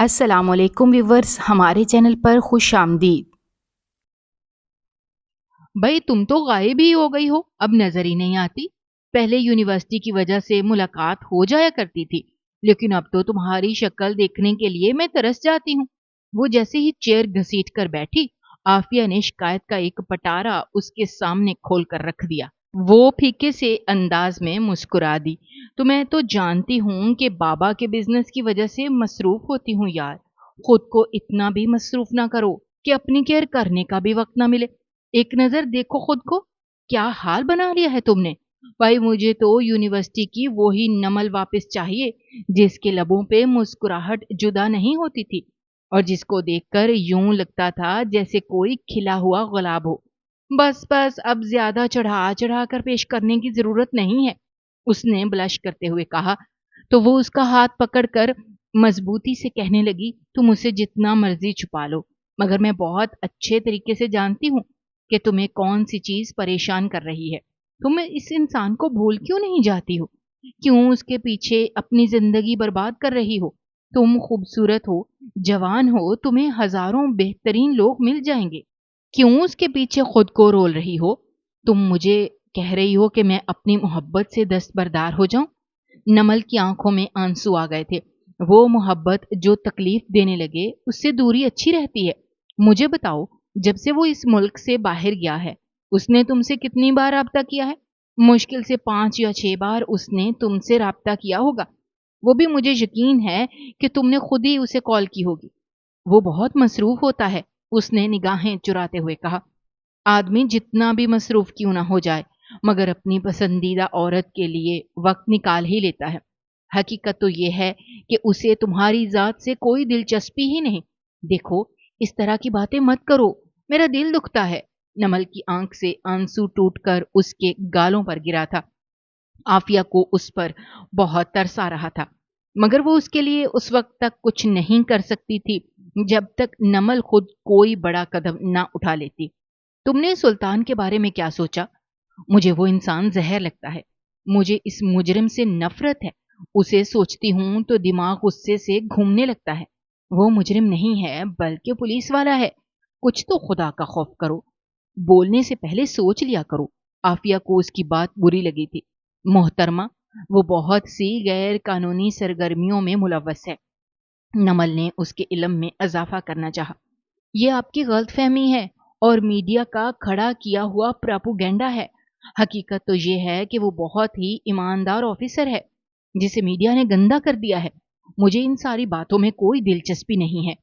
अस्सलाम वालेकुम व्यूवर्स, हमारे चैनल पर खुश आमदीद। भाई तुम तो गायब ही हो गई हो, अब नजर ही नहीं आती। पहले यूनिवर्सिटी की वजह से मुलाकात हो जाया करती थी, लेकिन अब तो तुम्हारी शक्ल देखने के लिए मैं तरस जाती हूँ। वो जैसे ही चेयर घसीट कर बैठी, आफिया ने शिकायत का एक पटारा उसके सामने खोल कर रख दिया। वो फीके से अंदाज में मुस्कुरा दी। तो मैं तो जानती हूँ कि बाबा के बिजनेस की वजह से मसरूफ होती हूँ यार। खुद को इतना भी मसरूफ ना करो कि अपनी केयर करने का भी वक्त ना मिले। एक नजर देखो खुद को, क्या हाल बना लिया है तुमने। भाई मुझे तो यूनिवर्सिटी की वो ही नमल वापस चाहिए, जिसके लबों पे मुस्कुराहट जुदा नहीं होती थी और जिसको देखकर यूं लगता था जैसे कोई खिला हुआ गुलाब हो। बस बस, अब ज्यादा चढ़ा चढ़ा कर पेश करने की जरूरत नहीं है, उसने ब्लश करते हुए कहा। तो वो उसका हाथ पकड़कर मजबूती से कहने लगी, तुम उसे जितना मर्जी छुपा लो, मगर मैं बहुत अच्छे तरीके से जानती हूँ कि तुम्हें कौन सी चीज परेशान कर रही है। तुम इस इंसान को भूल क्यों नहीं जाती हो? क्यों उसके पीछे अपनी जिंदगी बर्बाद कर रही हो? तुम खूबसूरत हो, जवान हो, तुम्हें हजारों बेहतरीन लोग मिल जाएंगे। क्यों उसके पीछे खुद को रोल रही हो? तुम मुझे कह रही हो कि मैं अपनी मोहब्बत से दस्तबरदार हो जाऊं? नमल की आंखों में आंसू आ गए थे। वो मोहब्बत जो तकलीफ देने लगे, उससे दूरी अच्छी रहती है। मुझे बताओ, जब से वो इस मुल्क से बाहर गया है, उसने तुमसे कितनी बार राब्ता किया है? मुश्किल से 5 या 6 बार उसने तुमसे राब्ता किया होगा। वो भी मुझे यकीन है कि तुमने खुद ही उसे कॉल की होगी। वो बहुत मसरूफ होता है, उसने निगाहें चुराते हुए कहा। आदमी जितना भी मसरूफ क्यों ना हो जाए, मगर अपनी पसंदीदा औरत के लिए वक्त निकाल ही लेता है। हकीकत तो यह है कि उसे तुम्हारी जात से कोई दिलचस्पी ही नहीं। देखो, इस तरह की बातें मत करो, मेरा दिल दुखता है। नमल की आंख से आंसू टूटकर उसके गालों पर गिरा था। आफिया को उस पर बहुत तरस आ रहा था, मगर वो उसके लिए उस वक्त तक कुछ नहीं कर सकती थी जब तक नमल खुद कोई बड़ा कदम ना उठा लेती। तुमने सुल्तान के बारे में क्या सोचा? मुझे वो इंसान जहर लगता है। मुझे इस मुजरिम से नफरत है। उसे सोचती हूं तो दिमाग गुस्से से घूमने लगता है। वो मुजरिम नहीं है, बल्कि पुलिस वाला है। कुछ तो खुदा का खौफ करो, बोलने से पहले सोच लिया करो। आफिया को उसकी बात बुरी लगी थी। मोहतरमा, वो बहुत सी गैर कानूनी सरगर्मियों में मुलव्वस है। नमल ने उसके इल्म में इजाफा करना चाहा। ये आपकी गलतफहमी है और मीडिया का खड़ा किया हुआ प्रोपेगेंडा है। हकीकत तो ये है कि वो बहुत ही ईमानदार ऑफिसर है, जिसे मीडिया ने गंदा कर दिया है। मुझे इन सारी बातों में कोई दिलचस्पी नहीं है।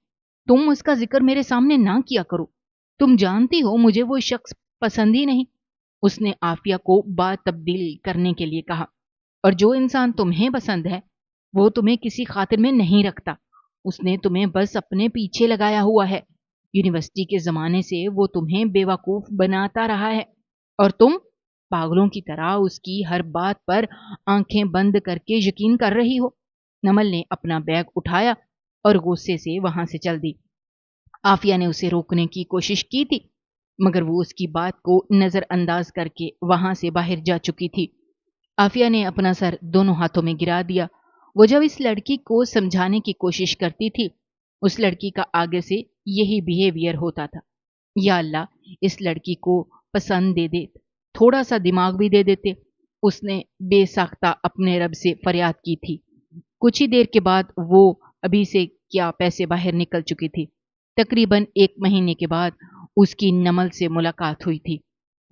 तुम उसका जिक्र मेरे सामने ना किया करो। तुम जानती हो मुझे वो शख्स पसंद ही नहीं। उसने आफिया को बात तब्दील करने के लिए कहा। और जो इंसान तुम्हें पसंद है, वो तुम्हें किसी खातिर में नहीं रखता। उसने तुम्हें बस अपने पीछे लगाया हुआ है। यूनिवर्सिटी के जमाने से वो तुम्हें बेवकूफ बनाता रहा है और तुम पागलों की तरह उसकी हर बात पर आंखें बंद करके यकीन कर रही हो। नमल ने अपना बैग उठाया और गुस्से से वहां से चल दी। आफिया ने उसे रोकने की कोशिश की थी, मगर वो उसकी बात को नजरअंदाज करके वहां से बाहर जा चुकी थी। आफिया ने अपना सर दोनों हाथों में गिरा दिया। वो जब इस लड़की को समझाने की कोशिश करती थी, उस लड़की का आगे से यही बिहेवियर होता था। या अल्लाह, इस लड़की को पसंद दे दे, थोड़ा सा दिमाग भी दे देते। उसने बेसाख्ता अपने रब से फरियाद की थी। कुछ ही देर के बाद वो अभी से क्या पैसे बाहर निकल चुकी थी। तकरीबन 1 महीने के बाद उसकी नमल से मुलाकात हुई थी,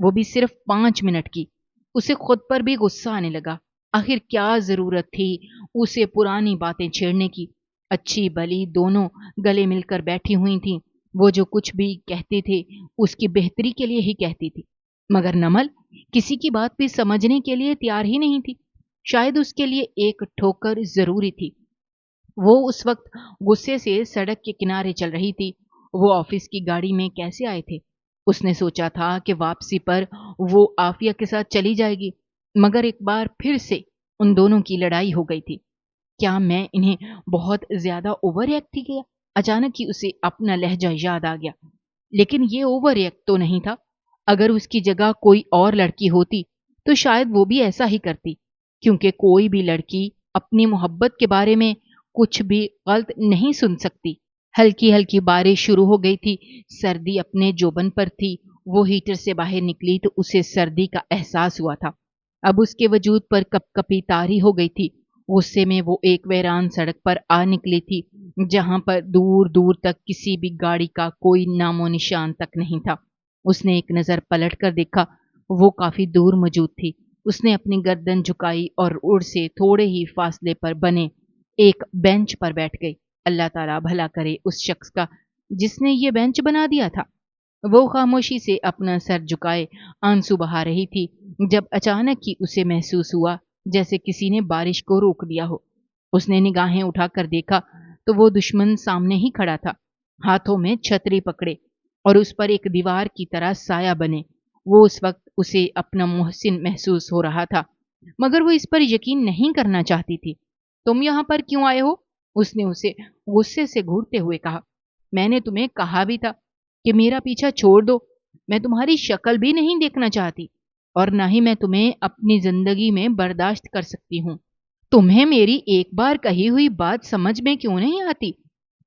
वो भी सिर्फ 5 मिनट की। उसे खुद पर भी गुस्सा आने लगा। आखिर क्या जरूरत थी उसे पुरानी बातें छेड़ने की? अच्छी भली दोनों गले मिलकर बैठी हुई थीं। वो जो कुछ भी कहती थी उसकी बेहतरी के लिए ही कहती थी, मगर नमल किसी की बात भी समझने के लिए तैयार ही नहीं थी। शायद उसके लिए एक ठोकर जरूरी थी। वो उस वक्त गुस्से से सड़क के किनारे चल रही थी। वो ऑफिस की गाड़ी में कैसे आए थे? उसने सोचा था कि वापसी पर वो आफिया के साथ चली जाएगी, मगर एक बार फिर से उन दोनों की लड़ाई हो गई थी। क्या मैं इन्हें बहुत ज्यादा ओवर रिएक्ट ही किया? अचानक ही उसे अपना लहजा याद आ गया। लेकिन ये ओवर रिएक्ट तो नहीं था। अगर उसकी जगह कोई और लड़की होती तो शायद वो भी ऐसा ही करती, क्योंकि कोई भी लड़की अपनी मोहब्बत के बारे में कुछ भी गलत नहीं सुन सकती। हल्की हल्की बारिश शुरू हो गई थी। सर्दी अपने जोबन पर थी। वो हीटर से बाहर निकली तो उसे सर्दी का एहसास हुआ था। अब उसके वजूद पर कपकपी तारी हो गई थी। गुस्से में वो एक वीरान सड़क पर आ निकली थी, जहां पर दूर दूर तक किसी भी गाड़ी का कोई नामो निशान तक नहीं था। उसने एक नजर पलट कर देखा, वो काफी दूर मौजूद थी। उसने अपनी गर्दन झुकाई और उड़ से थोड़े ही फासले पर बने एक बेंच पर बैठ गई। अल्लाह ताला भला करे उस शख्स का जिसने ये बेंच बना दिया था। वो खामोशी से अपना सर झुकाए आंसू बहा रही थी, जब अचानक ही उसे महसूस हुआ जैसे किसी ने बारिश को रोक दिया हो। उसने निगाहें उठाकर देखा तो वो दुश्मन सामने ही खड़ा था, हाथों में छतरी पकड़े और उस पर एक दीवार की तरह साया बने। वो उस वक्त उसे अपना मोहसिन महसूस हो रहा था, मगर वो इस पर यकीन नहीं करना चाहती थी। तुम यहां पर क्यों आए हो? उसने उसे गुस्से से घूरते हुए कहा। मैंने तुम्हें कहा भी था कि मेरा पीछा छोड़ दो। मैं तुम्हारी शक्ल भी नहीं देखना चाहती और ना ही मैं तुम्हें अपनी जिंदगी में बर्दाश्त कर सकती हूँ। तुम्हें मेरी एक बार कही हुई बात समझ में क्यों नहीं आती?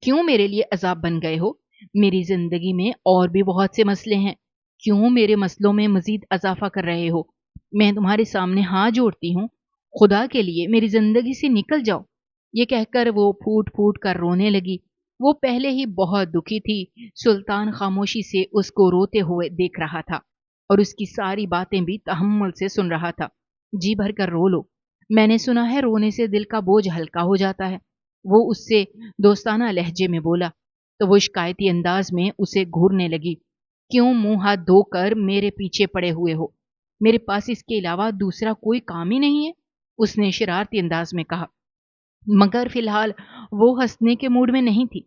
क्यों मेरे लिए अजाब बन गए हो? मेरी जिंदगी में और भी बहुत से मसले हैं। क्यों मेरे मसलों में मजीद अजाफा कर रहे हो? मैं तुम्हारे सामने हाथ जोड़ती हूँ, खुदा के लिए मेरी जिंदगी से निकल जाओ। ये कहकर वो फूट फूट कर रोने लगी। वो पहले ही बहुत दुखी थी। सुल्तान खामोशी से उसको रोते हुए देख रहा था और उसकी सारी बातें भी तहम्मुल से सुन रहा था। जी भर कर रो लो, मैंने सुना है रोने से दिल का बोझ हल्का हो जाता है। वो उससे दोस्ताना लहजे में बोला तो वो शिकायती अंदाज में उसे घूरने लगी। क्यों मुंह हाथ धोकर मेरे पीछे पड़े हुए हो? मेरे पास इसके अलावा दूसरा कोई काम ही नहीं है, उसने शरारती अंदाज में कहा। मगर फिलहाल वो हंसने के मूड में नहीं थी।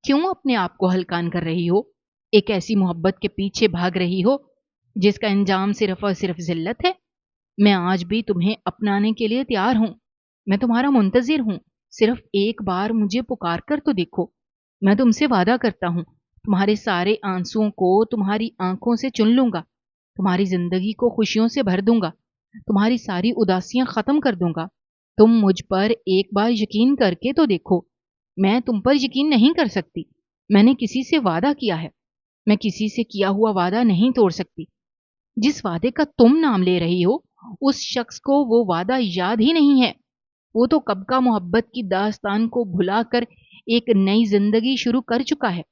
क्यों अपने आप को हलकान कर रही हो? एक ऐसी मोहब्बत के पीछे भाग रही हो जिसका अंजाम सिर्फ और सिर्फ जिल्लत है। मैं आज भी तुम्हें अपनाने के लिए तैयार हूं। मैं तुम्हारा मुंतजिर हूं। सिर्फ एक बार मुझे पुकार कर तो देखो। मैं तुमसे वादा करता हूं, तुम्हारे सारे आंसुओं को तुम्हारी आंखों से चुन लूंगा, तुम्हारी जिंदगी को खुशियों से भर दूंगा, तुम्हारी सारी उदासियां खत्म कर दूंगा। तुम मुझ पर एक बार यकीन करके तो देखो। मैं तुम पर यकीन नहीं कर सकती। मैंने किसी से वादा किया है। मैं किसी से किया हुआ वादा नहीं तोड़ सकती। जिस वादे का तुम नाम ले रही हो, उस शख्स को वो वादा याद ही नहीं है। वो तो कब का मोहब्बत की दास्तान को भुलाकर एक नई जिंदगी शुरू कर चुका है।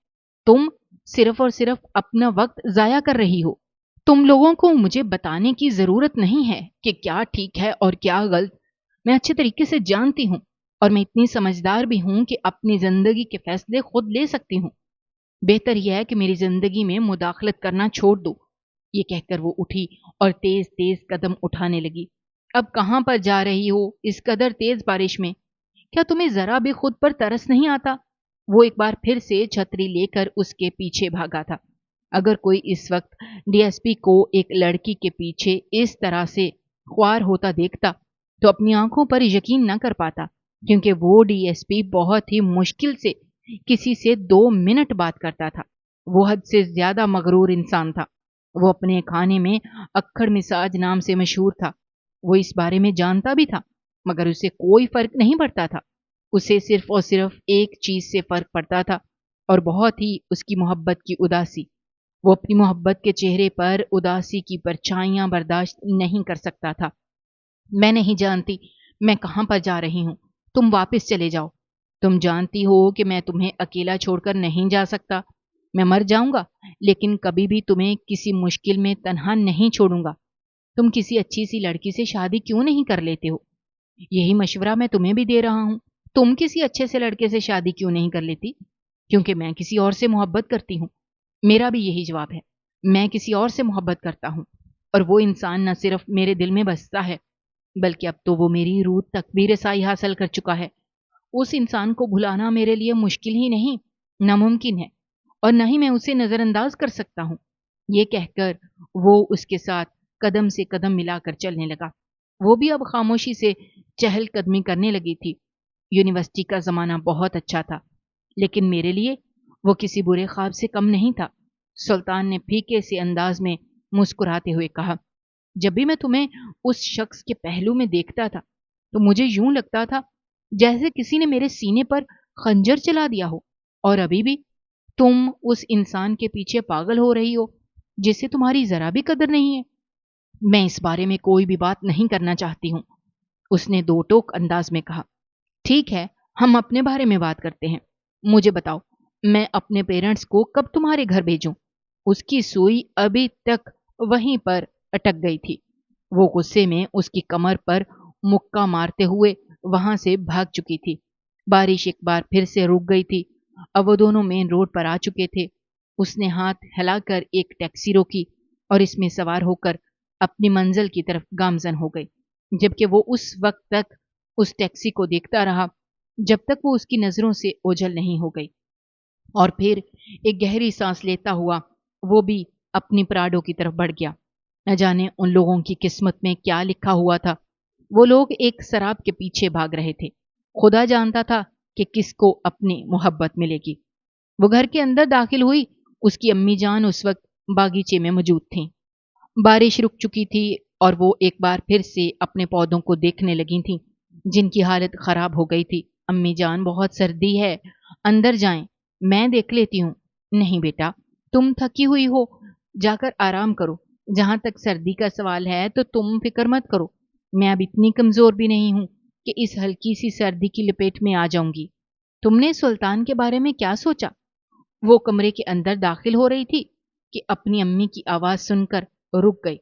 तुम सिर्फ और सिर्फ अपना वक्त जाया कर रही हो। तुम लोगों को मुझे बताने की जरूरत नहीं है कि क्या ठीक है और क्या गलत। मैं अच्छे तरीके से जानती हूँ और मैं इतनी समझदार भी हूं कि अपनी जिंदगी के फैसले खुद ले सकती हूँ। बेहतर यह है कि मेरी जिंदगी में मुदाखलत करना छोड़ दो। ये कहकर वो उठी और तेज तेज कदम उठाने लगी। अब कहां पर जा रही हो इस कदर तेज बारिश में? क्या तुम्हें जरा भी खुद पर तरस नहीं आता? वो एक बार फिर से छतरी लेकर उसके पीछे भागा था। अगर कोई इस वक्त डीएसपी को एक लड़की के पीछे इस तरह से ख्वार होता देखता तो अपनी आंखों पर यकीन न कर पाता, क्योंकि वो डीएसपी बहुत ही मुश्किल से किसी से 2 मिनट बात करता था। वो हद से ज्यादा मगरूर इंसान था। वो अपने खाने में अक्खड़ मिजाज नाम से मशहूर था। वो इस बारे में जानता भी था, मगर उसे कोई फर्क नहीं पड़ता था। उसे सिर्फ और सिर्फ एक चीज से फर्क पड़ता था, और बहुत ही उसकी मोहब्बत की उदासी। वो अपनी मोहब्बत के चेहरे पर उदासी की परछाइयां बर्दाश्त नहीं कर सकता था। मैं नहीं जानती मैं कहां पर जा रही हूं। तुम वापस चले जाओ। तुम जानती हो कि मैं तुम्हें अकेला छोड़कर नहीं जा सकता। मैं मर जाऊंगा, लेकिन कभी भी तुम्हें किसी मुश्किल में तन्हा नहीं छोड़ूंगा। तुम किसी अच्छी सी लड़की से शादी क्यों नहीं कर लेते हो? यही मशवरा मैं तुम्हें भी दे रहा हूं। तुम किसी अच्छे से लड़के से शादी क्यों नहीं कर लेती? क्योंकि मैं किसी और से मोहब्बत करती हूँ। मेरा भी यही जवाब है। मैं किसी और से मोहब्बत करता हूँ, और वो इंसान न सिर्फ मेरे दिल में बसता है, बल्कि अब तो वो मेरी रूह तक भी रसाई हासिल कर चुका है। उस इंसान को भुलाना मेरे लिए मुश्किल ही नहीं, नामुमकिन है, और न ही मैं उसे नजरअंदाज कर सकता हूँ। ये कहकर वो उसके साथ कदम से कदम मिलाकर चलने लगा। वो भी अब खामोशी से चहलकदमी करने लगी थी। यूनिवर्सिटी का जमाना बहुत अच्छा था, लेकिन मेरे लिए वो किसी बुरे ख्वाब से कम नहीं था। सुल्तान ने फीके से अंदाज में मुस्कुराते हुए कहा, जब भी मैं तुम्हें उस शख्स के पहलू में देखता था तो मुझे यूं लगता था जैसे किसी ने मेरे सीने पर खंजर चला दिया हो। और अभी भी तुम उस इंसान के पीछे पागल हो रही हो जिसे तुम्हारी जरा भी कदर नहीं है। मैं इस बारे में कोई भी बात नहीं करना चाहती हूँ, उसने दो टोक अंदाज में कहा। ठीक है, हम अपने बारे में बात करते हैं। मुझे बताओ, मैं अपने पेरेंट्स को कब तुम्हारे घर भेजूं? उसकी सुई अभी तक वहीं पर अटक गई थी। वो गुस्से में उसकी कमर पर मुक्का मारते हुए वहां से भाग चुकी थी। बारिश एक बार फिर से रुक गई थी। अब वो दोनों मेन रोड पर आ चुके थे। उसने हाथ हिलाकर एक टैक्सी रोकी और इसमें सवार होकर अपनी मंजिल की तरफ गामजन हो गई, जबकि वो उस वक्त तक उस टैक्सी को देखता रहा जब तक वो उसकी नजरों से ओझल नहीं हो गई। और फिर एक गहरी सांस लेता हुआ वो भी अपनी पराडो की तरफ बढ़ गया। न जाने उन लोगों की किस्मत में क्या लिखा हुआ था। वो लोग एक शराब के पीछे भाग रहे थे। खुदा जानता था कि किसको अपनी मोहब्बत मिलेगी। वो घर के अंदर दाखिल हुई। उसकी अम्मी जान उस वक्त बागीचे में मौजूद थीं। बारिश रुक चुकी थी और वो एक बार फिर से अपने पौधों को देखने लगी थीं, जिनकी हालत खराब हो गई थी। अम्मी जान, बहुत सर्दी है, अंदर जाएं, मैं देख लेती हूँ। नहीं बेटा, तुम थकी हुई हो, जाकर आराम करो। जहां तक सर्दी का सवाल है तो तुम फिक्र मत करो। मैं अब इतनी कमजोर भी नहीं हूं कि इस हल्की सी सर्दी की लपेट में आ जाऊंगी। तुमने सुल्तान के बारे में क्या सोचा? वो कमरे के अंदर दाखिल हो रही थी कि अपनी अम्मी की आवाज सुनकर रुक गई।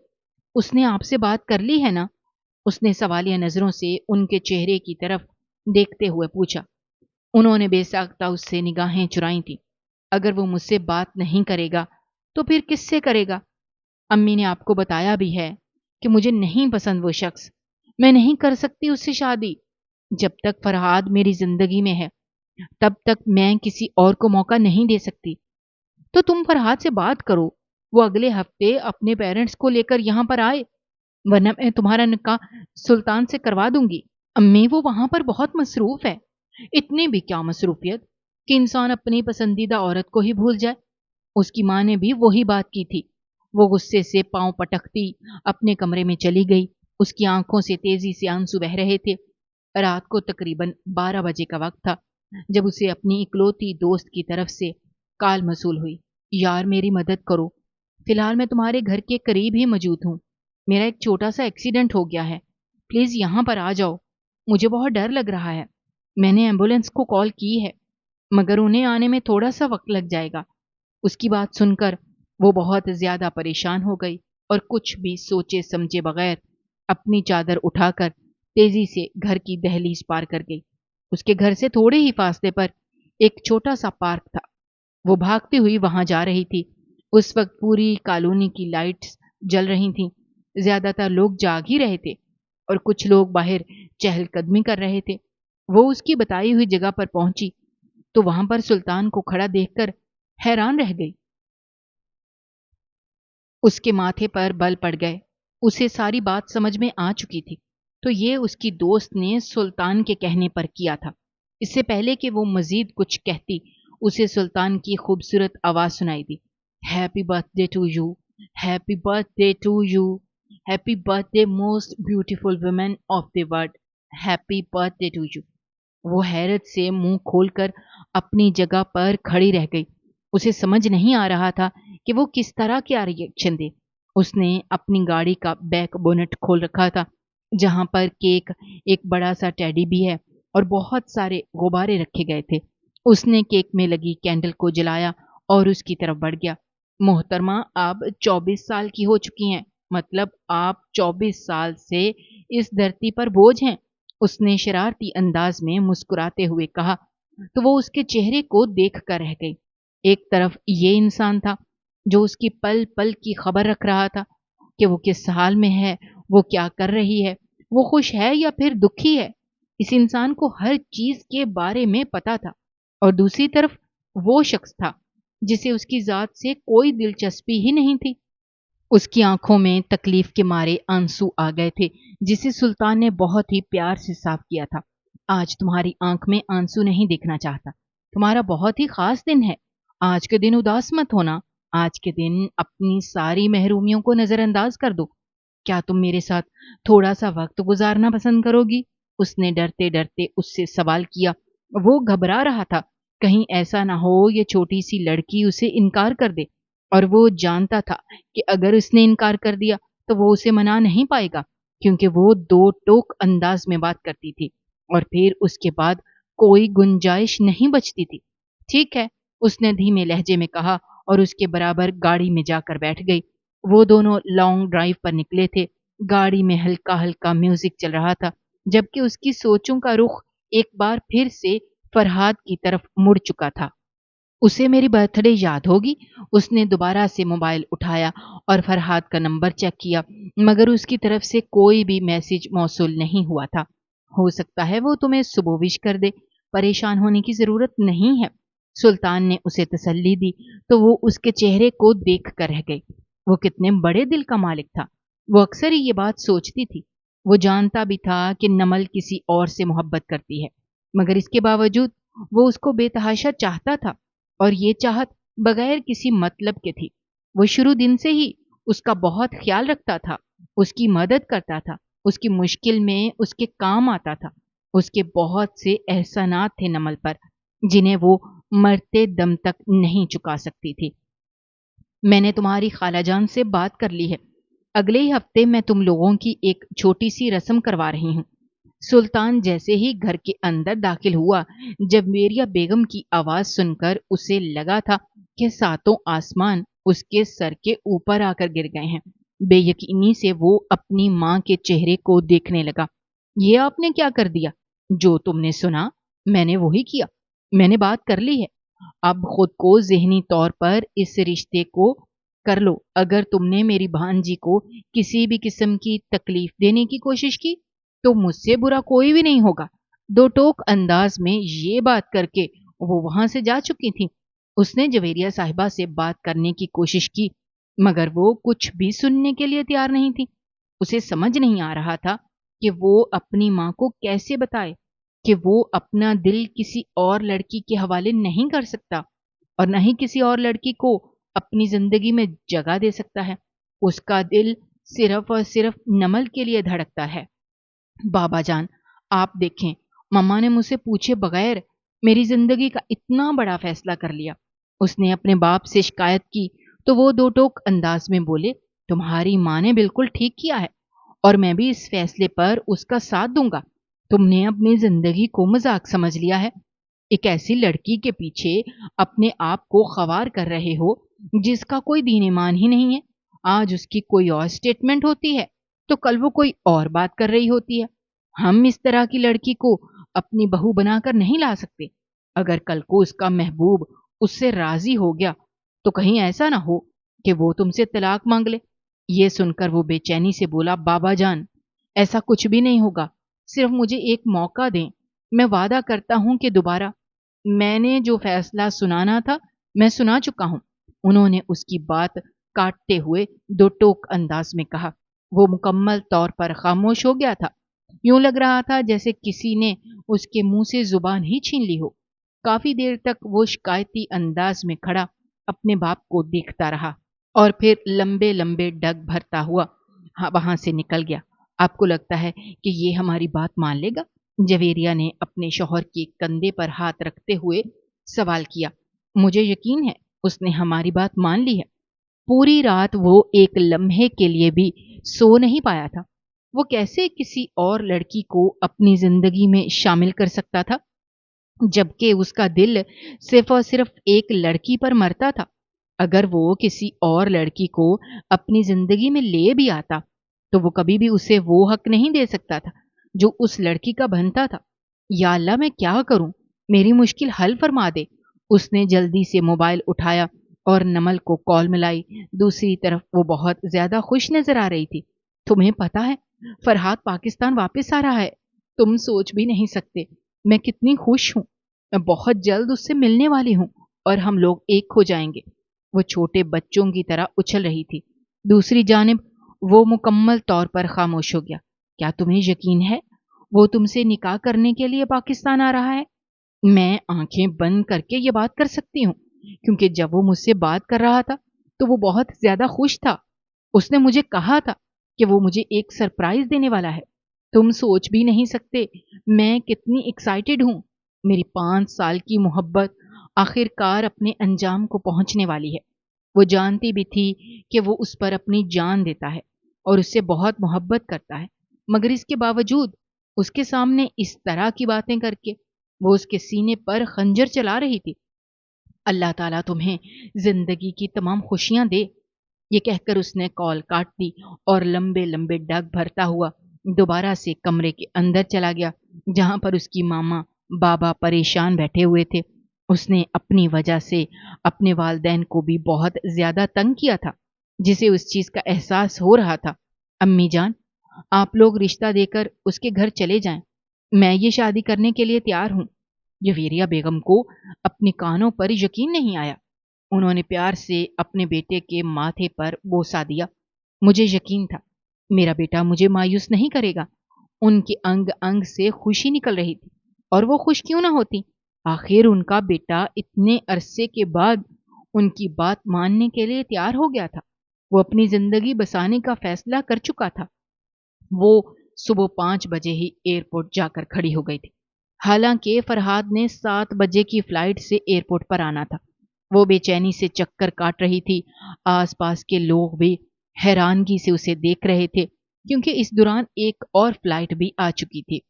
उसने आपसे बात कर ली है ना? उसने सवालिया नजरों से उनके चेहरे की तरफ देखते हुए पूछा। उन्होंने बेसाख्ता उससे निगाहें चुराई थी। अगर वो मुझसे बात नहीं करेगा तो फिर किससे करेगा? अम्मी ने आपको बताया भी है कि मुझे नहीं पसंद वो शख्स। मैं नहीं कर सकती उससे शादी। जब तक फरहाद मेरी जिंदगी में है तब तक मैं किसी और को मौका नहीं दे सकती। तो तुम फरहाद से बात करो, वो अगले हफ्ते अपने पेरेंट्स को लेकर यहां पर आए, वरना मैं तुम्हारा निकाह सुल्तान से करवा दूंगी। अम्मी, वो वहां पर बहुत मसरूफ है। इतनी भी क्या मसरूफियत कि इंसान अपनी पसंदीदा औरत को ही भूल जाए। उसकी माँ ने भी वही बात की थी। वो गुस्से से पांव पटकती अपने कमरे में चली गई। उसकी आंखों से तेजी से आंसू बह रहे थे। रात को तकरीबन 12 बजे का वक्त था जब उसे अपनी इकलौती दोस्त की तरफ से कॉल मसूल हुई। यार, मेरी मदद करो, फिलहाल मैं तुम्हारे घर के करीब ही मौजूद हूँ। मेरा एक छोटा सा एक्सीडेंट हो गया है, प्लीज यहां पर आ जाओ। मुझे बहुत डर लग रहा है। मैंने एम्बुलेंस को कॉल की है, मगर उन्हें आने में थोड़ा सा वक्त लग जाएगा। उसकी बात सुनकर वो बहुत ज्यादा परेशान हो गई और कुछ भी सोचे समझे बगैर अपनी चादर उठाकर तेजी से घर की दहलीज पार कर गई। उसके घर से थोड़े ही फासले पर एक छोटा सा पार्क था। वो भागती हुई वहां जा रही थी। उस वक्त पूरी कॉलोनी की लाइट्स जल रही थीं। ज्यादातर लोग जाग ही रहे थे और कुछ लोग बाहर चहलकदमी कर रहे थे। वो उसकी बताई हुई जगह पर पहुंची तो वहां पर सुल्तान को खड़ा देखकर हैरान रह गई। उसके माथे पर बल पड़ गए। उसे सारी बात समझ में आ चुकी थी। तो ये उसकी दोस्त ने सुल्तान के कहने पर किया था। इससे पहले कि वो मजीद कुछ कहती, उसे सुल्तान की खूबसूरत आवाज सुनाई दी। Happy birthday to you, happy birthday to you, happy birthday most beautiful women of the world, happy birthday to you. वो हैरत से मुंह खोलकर अपनी जगह पर खड़ी रह गई। उसे समझ नहीं आ रहा था कि वो किस तरह क्या रिएक्शन दे। उसने अपनी गाड़ी का बैक बोनेट खोल रखा था, जहां पर केक, एक बड़ा सा टेडी भी है और बहुत सारे गुब्बारे रखे गए थे। उसने केक में लगी कैंडल को जलाया और उसकी तरफ बढ़ गया। मोहतरमा, आप 24 साल की हो चुकी हैं, मतलब आप 24 साल से इस धरती पर बोझ हैं, उसने शरारती अंदाज में मुस्कुराते हुए कहा। तो वो उसके चेहरे को देख कर रह गई। एक तरफ ये इंसान था जो उसकी पल पल की खबर रख रहा था कि वो किस हाल में है, वो क्या कर रही है, वो खुश है या फिर दुखी है। इस इंसान को हर चीज के बारे में पता था। और दूसरी तरफ वो शख्स था जिसे उसकी जात से कोई दिलचस्पी ही नहीं थी। उसकी आंखों में तकलीफ के मारे आंसू आ गए थे, जिसे सुल्तान ने बहुत ही प्यार से साफ किया था। आज तुम्हारी आंख में आंसू नहीं देखना चाहता। तुम्हारा बहुत ही खास दिन है। आज के दिन उदास मत होना। आज के दिन अपनी सारी महरूमियों को नजरअंदाज कर दो। क्या तुम मेरे साथ थोड़ा सा वक्त गुजारना पसंद करोगी? اس نے ڈرتے ڈرتے اس سے سوال کیا۔ وہ گھبرا رہا تھا کہیں ایسا نہ ہو یہ چھوٹی سی لڑکی اسے انکار کر دے، اور وہ جانتا تھا کہ اگر اس نے انکار کر دیا تو وہ اسے منا نہیں پائے گا، کیونکہ وہ دو ٹوک انداز میں بات کرتی تھی اور پھر اس کے بعد کوئی گنجائش نہیں بچتی تھی۔ ٹھیک ہے، اس نے دھیمے لہجے میں کہا اور اس کے برابر گاڑی میں جا کر بیٹھ گئی۔ وہ دونوں لانگ ڈرائیو پر نکلے تھے۔ گاڑی میں ہلکا ہلکا میوزک چل رہا تھا، جبکہ اس کی سوچوں کا رخ ایک بار پھر سے فرحاد کی طرف مڑ چکا تھا۔ اسے میری برتھ ڈے یاد ہوگی؟ اس نے دوبارہ سے موبائل اٹھایا اور فرحاد کا نمبر چیک کیا، مگر اس کی طرف سے کوئی بھی میسج موصول نہیں ہوا تھا۔ ہو سکتا ہے وہ تمہیں صبح وش کر دے، پریشان ہونے کی ضرورت نہیں ہے، سلطان نے اسے تسلی دی تو وہ اس کے چہرے کو دیکھ کر رہ گئی۔ وہ کتنے بڑے دل کا مالک تھا، وہ اکثر ہی یہ بات سوچتی تھی۔ وہ جانتا بھی تھا کہ نمل کسی اور سے محبت کرتی ہے، مگر اس کے باوجود وہ اس کو بے تحاشا چاہتا تھا، اور یہ چاہت بغیر کسی مطلب کے تھی۔ وہ شروع دن سے ہی اس کا بہت خیال رکھتا تھا، اس کی مدد کرتا تھا، اس کی مشکل میں اس کے کام آتا تھا۔ اس کے بہت سے احسانات تھے نمل پر، جنہیں وہ مرتے دم تک نہیں چکا سکتی تھی۔ میں نے تمہاری خالہ جان سے بات کر لی ہے، اگلے ہی ہفتے میں تم لوگوں کی ایک چھوٹی سی رسم کروا رہی ہوں۔ سلطان جیسے ہی گھر کے اندر داخل ہوا، جویریہ بیگم کی آواز سن کر اسے لگا تھا کہ ساتوں آسمان اس کے سر کے اوپر آ کر گر گئے ہیں۔ بے یقینی سے وہ اپنی ماں کے چہرے کو دیکھنے لگا۔ یہ آپ نے کیا کر دیا؟ جو تم نے سنا میں نے وہی کیا، میں نے بات کر لی ہے۔ اب خود کو ذہنی طور پر اس رشتے کو کر لو۔ اگر تم نے میری بھانجی کو کسی بھی قسم کی تکلیف دینے کی کوشش کی تو مجھ سے برا کوئی بھی نہیں ہوگا۔ دو ٹوک انداز میں یہ بات کر کے وہ وہاں سے جا چکی تھی۔ اس نے جویریہ صاحبہ سے بات کرنے کی کوشش کی، مگر وہ کچھ بھی سننے کے لیے تیار نہیں تھی۔ اسے سمجھ نہیں آ رہا تھا کہ وہ اپنی ماں کو کیسے بتائے کہ وہ اپنا دل کسی اور لڑکی کے حوالے نہیں کر سکتا، اور نہ ہی کسی اور لڑکی کو اپنی زندگی میں جگہ دے سکتا ہے۔ اس کا دل صرف اور صرف نمل کے لیے دھڑکتا ہے۔ بابا جان، آپ دیکھیں، مما نے مجھ سے پوچھے بغیر میری زندگی کا اتنا بڑا فیصلہ کر لیا۔ اس نے اپنے باپ سے شکایت کی تو وہ دو ٹوک انداز میں بولے، تمہاری ماں نے بالکل ٹھیک کیا ہے، اور میں بھی اس فیصلے پر اس کا ساتھ دوں گا۔ تم نے اپنی زندگی کو مذاق سمجھ لیا ہے، ایک ایسی لڑکی کے پیچھے اپنے آپ کو خوار کر رہے ہو جس کا کوئی دین ایمان ہی نہیں ہے۔ آج اس کی کوئی اور سٹیٹمنٹ ہوتی ہے تو کل وہ کوئی اور بات کر رہی ہوتی ہے۔ ہم اس طرح کی لڑکی کو اپنی بہو بنا کر نہیں لا سکتے۔ اگر کل کو اس کا محبوب اس سے راضی ہو گیا تو کہیں ایسا نہ ہو کہ وہ تم سے طلاق مانگ لے۔ یہ سن کر وہ بے چینی سے بولا، بابا جان، ایسا کچھ بھی نہیں ہوگا، صرف مجھے ایک موقع دیں، میں وعدہ کرتا ہوں کہ دوبارہ میں نے جو فیصلہ سنانا تھا میں سنا چکا ہوں۔ انہوں نے اس کی بات کاٹتے ہوئے دو ٹوک انداز میں کہا۔ وہ مکمل طور پر خاموش ہو گیا تھا، یوں لگ رہا تھا جیسے کسی نے اس کے منہ سے زبان ہی چھین لی ہو۔ کافی دیر تک وہ شکایتی انداز میں کھڑا اپنے باپ کو دیکھتا رہا اور پھر لمبے لمبے ڈگ بھرتا ہوا وہاں سے نکل گیا۔ آپ کو لگتا ہے کہ یہ ہماری بات مان لے گا؟ جویریہ نے اپنے شوہر کے کندھے پر ہاتھ رکھتے ہوئے سوال کیا۔ مجھے یقین ہے اس نے ہماری بات مان لی ہے۔ پوری رات وہ ایک لمحے کے لیے بھی سو نہیں پایا تھا۔ وہ کیسے کسی اور لڑکی کو اپنی زندگی میں شامل کر سکتا تھا جبکہ اس کا دل صرف اور صرف ایک لڑکی پر مرتا تھا؟ اگر وہ کسی اور لڑکی کو اپنی زندگی میں لے بھی آتا تو وہ کبھی بھی اسے وہ حق نہیں دے سکتا تھا جو اس لڑکی کا بنتا تھا۔ یا اللہ، میں کیا کروں؟ میری مشکل حل فرما دے۔ اس نے جلدی سے موبائل اٹھایا اور نمل کو کال ملائی۔ دوسری طرف وہ بہت زیادہ خوش نظر آ رہی تھی۔ تمہیں پتا ہے فرحاد پاکستان واپس آ رہا ہے؟ تم سوچ بھی نہیں سکتے میں کتنی خوش ہوں۔ میں بہت جلد اس سے ملنے والی ہوں اور ہم لوگ ایک ہو جائیں گے۔ وہ چھوٹے بچوں کی طرح اچھل رہی تھی۔ دوسری جانب وہ مکمل طور پر خاموش ہو گیا۔ کیا تمہیں یقین ہے وہ تم سے نکاح کرنے کے لیے پاکستان آ رہا ہے؟ میں آنکھیں بند کر کے یہ بات کر سکتی ہوں کیونکہ جب وہ مجھ سے بات کر رہا تھا تو وہ بہت زیادہ خوش تھا۔ اس نے مجھے کہا تھا کہ وہ مجھے ایک سرپرائز دینے والا ہے۔ तुम सोच भी नहीं सकते मैं कितनी एक्साइटेड हूँ। मेरी 5 साल की मोहब्बत आखिरकार अपने अंजाम को पहुंचने वाली है। वो जानती भी थी कि वो उस पर अपनी जान देता है और उससे बहुत मोहब्बत करता है, मगर इसके बावजूद उसके सामने इस तरह की बातें करके वो उसके सीने पर खंजर चला रही थी। अल्लाह ताला तुम्हें जिंदगी की तमाम खुशियां दे। ये कहकर उसने कॉल काट दी और लंबे लंबे डग भरता हुआ दोबारा से कमरे के अंदर चला गया, जहां पर उसकी मामा बाबा परेशान बैठे हुए थे। उसने अपनी वजह से अपने वालदैन को भी बहुत ज्यादा तंग किया था, जिसे उस चीज का एहसास हो रहा था। अम्मी जान, आप लोग रिश्ता देकर उसके घर चले जाएं। मैं ये शादी करने के लिए तैयार हूं। जवेरिया बेगम को अपने कानों पर यकीन नहीं आया। उन्होंने प्यार से अपने बेटे के माथे पर बोसा दिया। मुझे यकीन था मेरा बेटा मुझे मायूस नहीं करेगा। उनके अंग अंग से खुशी निकल रही थी, और वो खुश क्यों ना होती। आखिर उनका बेटा इतने अरसे के बाद उनकी बात मानने के लिए तैयार हो गया था। वो अपनी जिंदगी बसाने का फैसला कर चुका था। वो सुबह 5 बजे ही एयरपोर्ट जाकर खड़ी हो गई थी। हालांकि फरहाद ने 7 बजे की फ्लाइट से एयरपोर्ट पर आना था। वो बेचैनी से चक्कर काट रही थी। आसपास के लोग भी हैरानगी से उसे देख रहे थे, क्योंकि इस दौरान एक और फ्लाइट भी आ चुकी थी।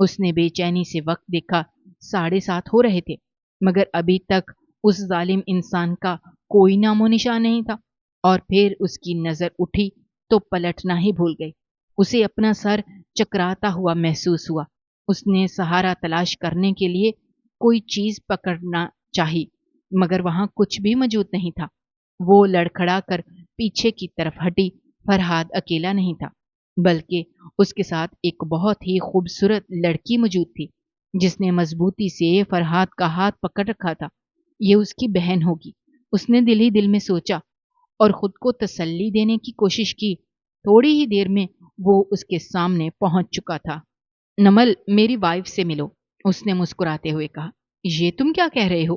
उसने बेचैनी से वक्त देखा, 7:30 हो रहे थे, मगर अभी तक उस जालिम इंसान का कोई नामो निशान नहीं था। और फिर उसकी नजर उठी तो पलटना ही भूल गई। उसे अपना सर चकराता हुआ महसूस हुआ। उसने सहारा तलाश करने के लिए कोई चीज पकड़ना चाही, मगर वहां कुछ भी मौजूद नहीं था। वो लड़खड़ा कर पीछे की तरफ हटी। फरहाद अकेला नहीं था, बल्कि उसके साथ एक बहुत ही खूबसूरत लड़की मौजूद थी, जिसने मजबूती से फरहाद का हाथ पकड़ रखा था। ये उसकी बहन होगी, उसने दिल ही दिल में सोचा, और खुद को तसल्ली देने की कोशिश की। थोड़ी ही देर में वो उसके सामने पहुंच चुका था। नमल, मेरी वाइफ से मिलो, उसने मुस्कुराते हुए कहा। ये तुम क्या कह रहे हो?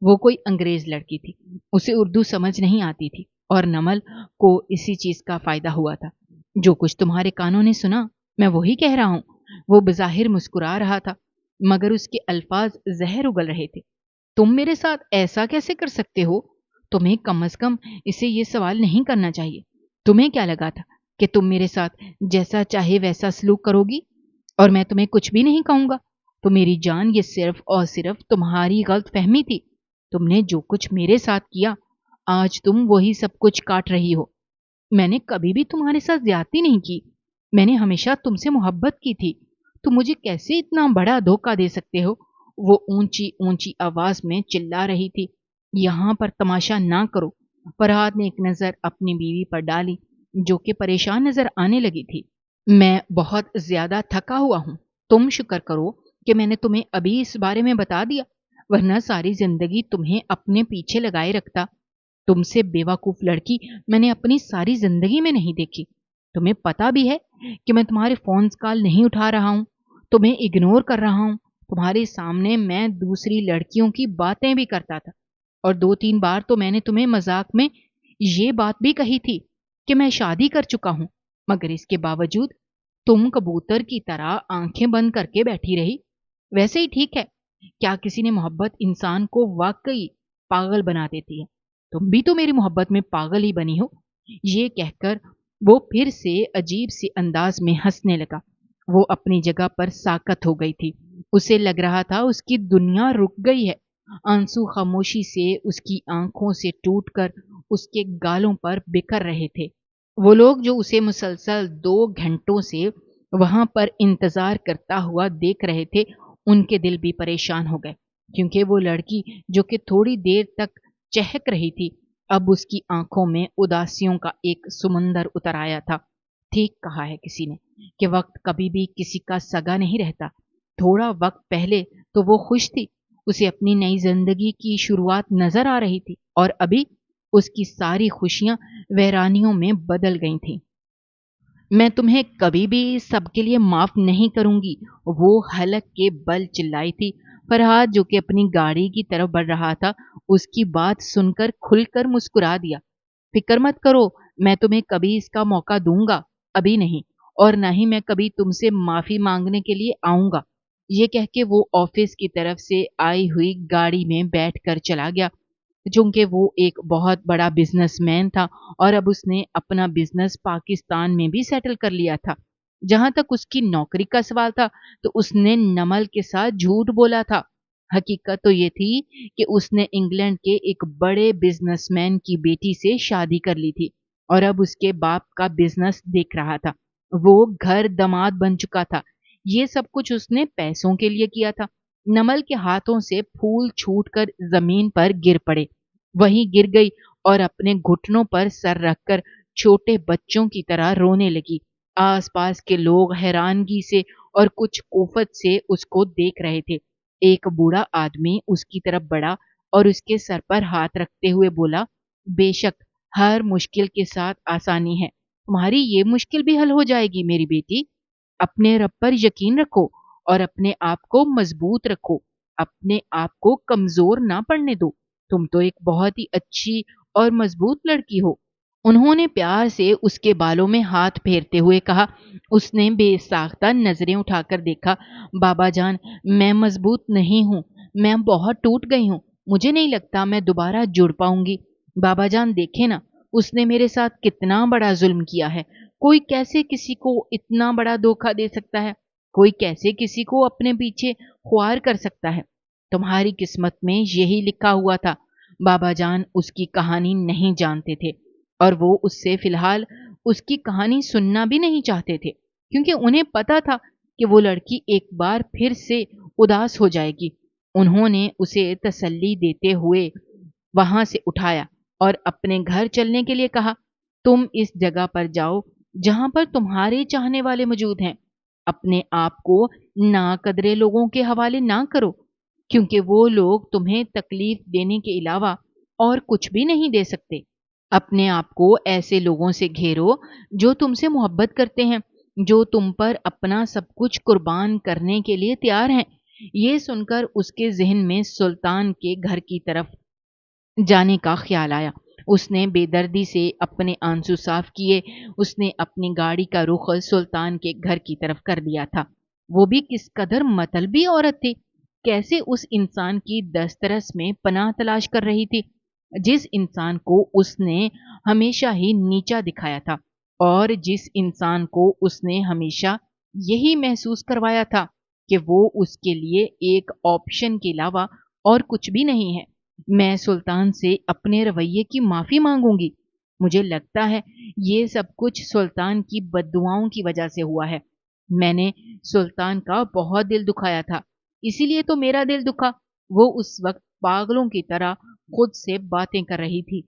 वो कोई अंग्रेज लड़की थी, उसे उर्दू समझ नहीं आती थी, और नमल को इसी चीज का फायदा हुआ था। जो कुछ तुम्हारे कानों ने सुना मैं वही कह रहा हूं। वो बज़ाहिर मुस्कुरा रहा था, मगर उसके अल्फाज जहर उगल रहे थे। तुम मेरे साथ ऐसा कैसे कर सकते हो? तुम्हें कम से कम इसे ये सवाल नहीं करना चाहिए। तुम्हें क्या लगा था कि तुम मेरे साथ जैसा चाहे वैसा सलूक करोगी और मैं तुम्हें कुछ भी नहीं कहूंगा? तो मेरी जान, ये सिर्फ और सिर्फ तुम्हारी गलत फहमी थी। तुमने जो कुछ मेरे साथ किया, आज तुम वही सब कुछ काट रही हो। मैंने कभी भी तुम्हारे साथ ज्यादती नहीं की। मैंने हमेशा तुमसे मोहब्बत की थी। तुम मुझे कैसे इतना बड़ा धोखा दे सकते हो? वो ऊंची ऊंची आवाज में चिल्ला रही थी। यहां पर तमाशा ना करो। फरहाद ने एक नजर अपनी बीवी पर डाली, जो कि परेशान नजर आने लगी थी। मैं बहुत ज्यादा थका हुआ हूं। तुम शुक्र करो कि मैंने तुम्हें अभी इस बारे में बता दिया, वरना सारी जिंदगी तुम्हें अपने पीछे लगाए रखता। तुमसे बेवकूफ लड़की मैंने अपनी सारी जिंदगी में नहीं देखी। तुम्हें पता भी है कि मैं तुम्हारे फोन कॉल नहीं उठा रहा हूं, तुम्हें इग्नोर कर रहा हूं। तुम्हारे सामने मैं दूसरी लड़कियों की बातें भी करता था, और 2-3 बार तो मैंने तुम्हें मजाक में ये बात भी कही थी कि मैं शादी कर चुका हूं, मगर इसके बावजूद तुम कबूतर की तरह आंखें बंद करके बैठी रही। वैसे ही ठीक है, क्या किसी ने मोहब्बत इंसान को वाकई पागल बना देती है? तुम भी तो मेरी मोहब्बत में पागल ही बनी हो। ये कहकर वो फिर से अजीब सी अंदाज में हंसने लगा। वो अपनी जगह पर साकत हो गई थी। उसे लग रहा था उसकी दुनिया रुक गई है। आंसू खामोशी से उसकी आंखों से टूटकर उसके गालों पर बिखर रहे थे। वो लोग जो उसे मुसलसल 2 घंटों से वहां पर इंतजार करता हुआ देख रहे थे, उनके दिल भी परेशान हो गए, क्योंकि वो लड़की जो कि थोड़ी देर तक चहक रही थी, अब उसकी आंखों में उदासियों का एक समुंदर उतर आया था। ठीक कहा है किसी ने कि वक्त कभी भी किसी का सगा नहीं रहता। थोड़ा वक्त पहले तो वो खुश थी, उसे अपनी नई जिंदगी की शुरुआत नजर आ रही थी, और अभी उसकी सारी खुशियां वैरानियों में बदल गई थीं। मैं तुम्हें कभी भी सबके लिए माफ नहीं करूंगी, वो हलक के बल चिल्लाई थी। फरहाद, जो कि अपनी गाड़ी की तरफ बढ़ रहा था, उसकी बात सुनकर खुलकर मुस्कुरा दिया। फिक्र मत करो, मैं तुम्हें कभी इसका मौका दूंगा, अभी नहीं, और ना ही मैं कभी तुमसे माफी मांगने के लिए आऊंगा। ये कह के वो ऑफिस की तरफ से आई हुई गाड़ी में बैठकर चला गया। चूंकि वो एक बहुत बड़ा बिजनेसमैन था और अब उसने अपना बिजनेस पाकिस्तान में भी सेटल कर लिया था। जहां तक उसकी नौकरी का सवाल था, तो उसने नमल के साथ झूठ बोला था। हकीकत तो ये थी कि उसने इंग्लैंड के एक बड़े बिजनेसमैन की बेटी से शादी कर ली थी और अब उसके बाप का बिजनेस देख रहा था। वो घर दामाद बन चुका था। ये सब कुछ उसने पैसों के लिए किया था। नमल के हाथों से फूल छूटकर जमीन पर गिर पड़े। वहीं गिर गई और अपने घुटनों पर सर रखकर छोटे बच्चों की तरह रोने लगी। आसपास के लोग हैरानगी से और कुछ कुफत से उसको देख रहे थे। एक बूढ़ा आदमी उसकी तरफ बढ़ा और उसके सर पर हाथ रखते हुए बोला, बेशक हर मुश्किल के साथ आसानी है। तुम्हारी ये मुश्किल भी हल हो जाएगी मेरी बेटी। अपने रब पर यकीन रखो और अपने आप को मजबूत रखो। अपने आप को कमजोर ना पड़ने दो। तुम तो एक बहुत ही अच्छी और मजबूत लड़की हो। उन्होंने प्यार से उसके बालों में हाथ फेरते हुए कहा। उसने बेसाख्ता नजरें उठाकर देखा। बाबा जान, मैं मजबूत नहीं हूं। मैं बहुत टूट गई हूं। मुझे नहीं लगता मैं दोबारा जुड़ पाऊंगी। बाबा जान देखे ना, उसने मेरे साथ कितना बड़ा जुल्म किया है। कोई कैसे किसी को इतना बड़ा धोखा दे सकता है? कोई कैसे किसी को अपने पीछे ख्वार कर सकता है? तुम्हारी किस्मत में यही लिखा हुआ था। बाबा जान उसकी कहानी नहीं जानते थे और वो उससे फिलहाल उसकी कहानी सुनना भी नहीं चाहते थे, क्योंकि उन्हें पता था कि वो लड़की एक बार फिर से उदास हो जाएगी। उन्होंने उसे तसल्ली देते हुए वहां से उठाया और अपने घर चलने के लिए कहा। तुम इस जगह पर जाओ जहां पर तुम्हारे चाहने वाले मौजूद हैं। अपने आप को नाकदरे लोगों के हवाले ना करो, क्योंकि वो लोग तुम्हें तकलीफ देने के अलावा और कुछ भी नहीं दे सकते। अपने आप को ऐसे लोगों से घेरो जो तुमसे मोहब्बत करते हैं, जो तुम पर अपना सब कुछ कुर्बान करने के लिए तैयार हैं। ये सुनकर उसके जहन में सुल्तान के घर की तरफ जाने का ख्याल आया। उसने बेदर्दी से अपने आंसू साफ किए। उसने अपनी गाड़ी का रुख सुल्तान के घर की तरफ कर दिया था। वो भी किस कदर मतलबी औरत थी। कैसे उस इंसान की दस्तरस में पनाह तलाश कर रही थी, जिस इंसान को उसने हमेशा ही नीचा दिखाया था और जिस इंसान को उसने हमेशा यही महसूस करवाया था कि वो उसके लिए एक ऑप्शन के अलावा और कुछ भी नहीं है। मैं सुल्तान से अपने रवैये की माफी मांगूंगी। मुझे लगता है ये सब कुछ सुल्तान की बद्दुआओं की वजह से हुआ है। मैंने सुल्तान का बहुत दिल दुखाया था, इसीलिए तो मेरा दिल दुखा। वो उस वक्त पागलों की तरह खुद से बातें कर रही थी।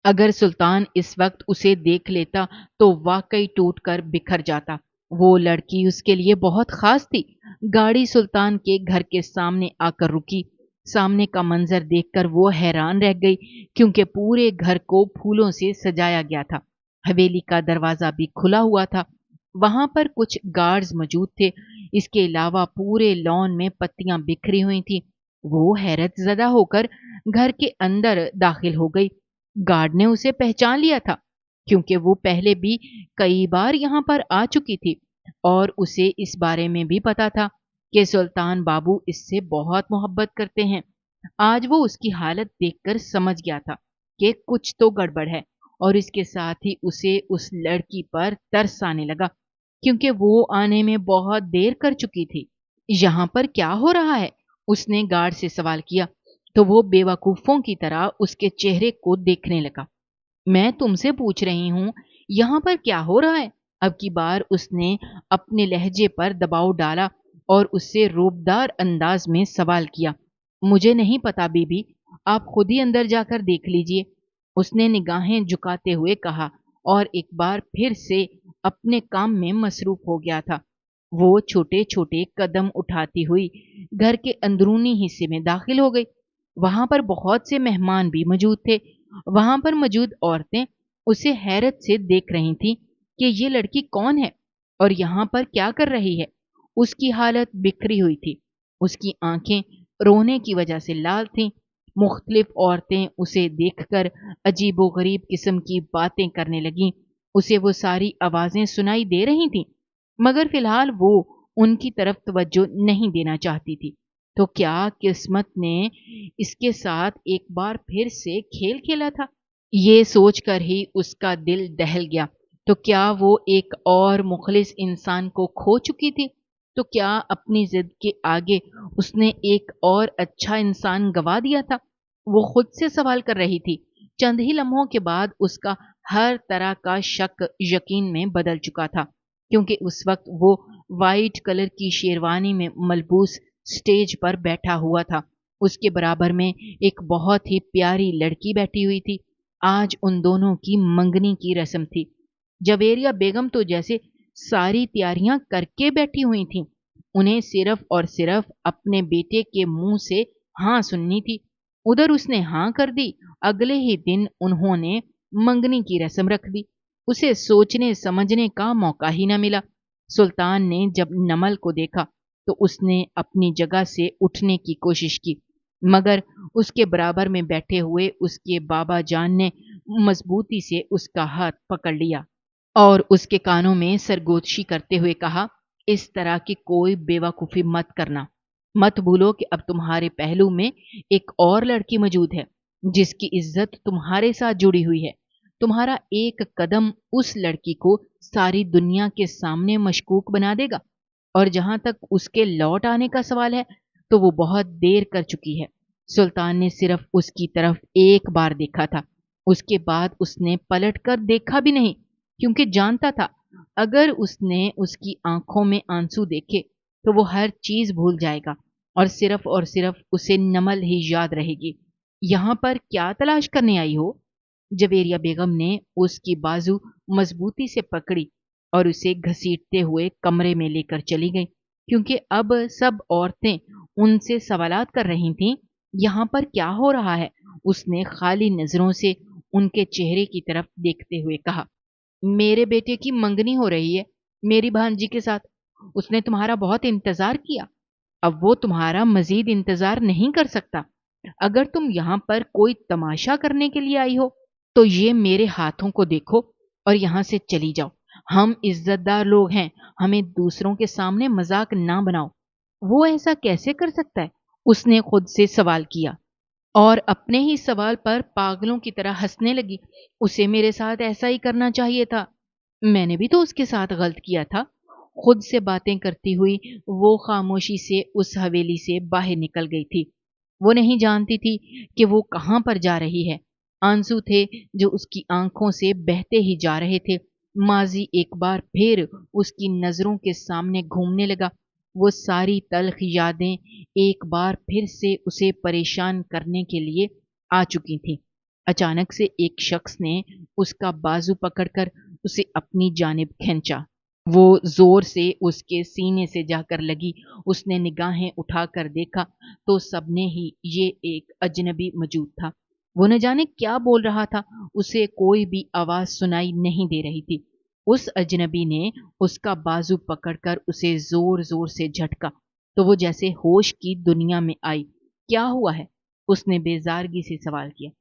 अगर सुल्तान इस वक्त उसे देख लेता तो वाकई टूट कर बिखर जाता। वो लड़की उसके लिए बहुत खास थी। गाड़ी सुल्तान के घर के सामने आकर रुकी। सामने का मंजर देखकर वो हैरान रह गई, क्योंकि पूरे घर को फूलों से सजाया गया था। हवेली का दरवाजा भी खुला हुआ था। वहां पर कुछ गार्ड्स मौजूद थे। इसके अलावा पूरे लॉन में पत्तियां बिखरी हुई थी। वो हैरत जदा होकर घर के अंदर दाखिल हो गई। गार्ड ने उसे पहचान लिया था, क्योंकि वो पहले भी कई बार यहाँ पर आ चुकी थी और उसे इस बारे में भी पता था कि सुल्तान बाबू इससे बहुत मोहब्बत करते हैं। आज वो उसकी हालत देखकर समझ गया था कि कुछ तो गड़बड़ है और इसके साथ ही उसे उस लड़की पर तरस आने लगा, क्योंकि वो आने में बहुत देर कर चुकी थी। यहाँ पर क्या हो रहा है? उसने गार्ड से सवाल किया तो वो बेवकूफों की तरह उसके चेहरे को देखने लगा। मैं तुमसे पूछ रही हूं, यहां पर क्या हो रहा है? अब की बार उसने अपने लहजे पर दबाव डाला और उससे रोबदार अंदाज में सवाल किया। मुझे नहीं पता बीबी, आप खुद ही अंदर जाकर देख लीजिए। उसने निगाहें झुकाते हुए कहा और एक बार फिर से अपने काम में मसरूफ हो गया था। वो छोटे छोटे कदम उठाती हुई घर के अंदरूनी हिस्से में दाखिल हो गई। वहां पर बहुत से मेहमान भी मौजूद थे। वहां पर मौजूद औरतें उसे हैरत से देख रही थीं कि ये लड़की कौन है और यहाँ पर क्या कर रही है। उसकी हालत बिखरी हुई थी। उसकी आंखें रोने की वजह से लाल थीं। मुख्तलिफ औरतें उसे देखकर अजीबोगरीब किस्म की बातें करने लगीं। उसे वो सारी आवाजें सुनाई दे रही थीं, मगर फिलहाल वो उनकी तरफ तवज्जो नहीं देना चाहती थी। तो क्या किस्मत ने इसके साथ एक बार फिर से खेल खेला था? ये सोचकर ही उसका दिल दहल गया। तो क्या वो एक और मुखलिस इंसान को खो चुकी थी? तो क्या अपनी जिद के आगे उसने एक और अच्छा इंसान गवा दिया था? वो खुद से सवाल कर रही थी। चंद ही लम्हों के बाद उसका हर तरह का शक यकीन में बदल चुका था, क्योंकि उस वक्त वो वाइट कलर की शेरवानी में मलबूस स्टेज पर बैठा हुआ था। उसके बराबर में एक बहुत ही प्यारी लड़की बैठी हुई थी। आज उन दोनों की मंगनी की रस्म थी। जवेरिया बेगम तो जैसे सारी तैयारियां करके बैठी हुई थीं। उन्हें सिर्फ और सिर्फ अपने बेटे के मुंह से हाँ सुननी थी। उधर उसने हाँ कर दी। अगले ही दिन उन्होंने मंगनी की रस्म रख दी। उसे सोचने समझने का मौका ही न मिला। सुल्तान ने जब नमल को देखा तो उसने अपनी जगह से उठने की कोशिश की, मगर उसके बराबर में बैठे हुए उसके बाबा जान ने मजबूती से उसका हाथ पकड़ लिया और उसके कानों में सरगोशी करते हुए कहा, इस तरह की कोई बेवकूफ़ी मत करना। मत भूलो कि अब तुम्हारे पहलू में एक और लड़की मौजूद है, जिसकी इज्जत तुम्हारे साथ जुड़ी हुई है। तुम्हारा एक कदम उस लड़की को सारी दुनिया के सामने मशकूक बना देगा। और जहां तक उसके लौट आने का सवाल है, तो वो बहुत देर कर चुकी है। सुल्तान ने सिर्फ उसकी तरफ एक बार देखा था। उसके बाद उसने पलट कर देखा भी नहीं, क्योंकि जानता था अगर उसने उसकी आंखों में आंसू देखे तो वो हर चीज भूल जाएगा और सिर्फ उसे नमल ही याद रहेगी। यहां पर क्या तलाश करने आई हो? जवेरिया बेगम ने उसकी बाजू मजबूती से पकड़ी और उसे घसीटते हुए कमरे में लेकर चली गई, क्योंकि अब सब औरतें उनसे सवालात कर रही थीं, यहाँ पर क्या हो रहा है? उसने खाली नजरों से उनके चेहरे की तरफ देखते हुए कहा, मेरे बेटे की मंगनी हो रही है मेरी भांजी के साथ। उसने तुम्हारा बहुत इंतजार किया। अब वो तुम्हारा मजीद इंतजार नहीं कर सकता। अगर तुम यहाँ पर कोई तमाशा करने के लिए आई हो तो ये मेरे हाथों को देखो और यहाँ से चली जाओ। हम इज्जतदार लोग हैं, हमें दूसरों के सामने मजाक ना बनाओ। वो ऐसा कैसे कर सकता है? उसने खुद से सवाल किया और अपने ही सवाल पर पागलों की तरह हंसने लगी। उसे मेरे साथ ऐसा ही करना चाहिए था। मैंने भी तो उसके साथ गलत किया था। खुद से बातें करती हुई वो खामोशी से उस हवेली से बाहर निकल गई थी। वो नहीं जानती थी कि वो कहाँ पर जा रही है। आंसू थे जो उसकी आंखों से बहते ही जा रहे थे। माजी एक बार फिर उसकी नजरों के सामने घूमने लगा। वो सारी तल्ख यादें एक बार फिर से उसे परेशान करने के लिए आ चुकी थीं। अचानक से एक शख्स ने उसका बाजू पकड़कर उसे अपनी जानिब खींचा। वो जोर से उसके सीने से जाकर लगी। उसने निगाहें उठाकर देखा तो सबने ही ये एक अजनबी मौजूद था। वो न जाने क्या बोल रहा था, उसे कोई भी आवाज सुनाई नहीं दे रही थी। उस अजनबी ने उसका बाजू पकड़कर उसे जोर जोर से झटका तो वो जैसे होश की दुनिया में आई। क्या हुआ है? उसने बेजारगी से सवाल किया।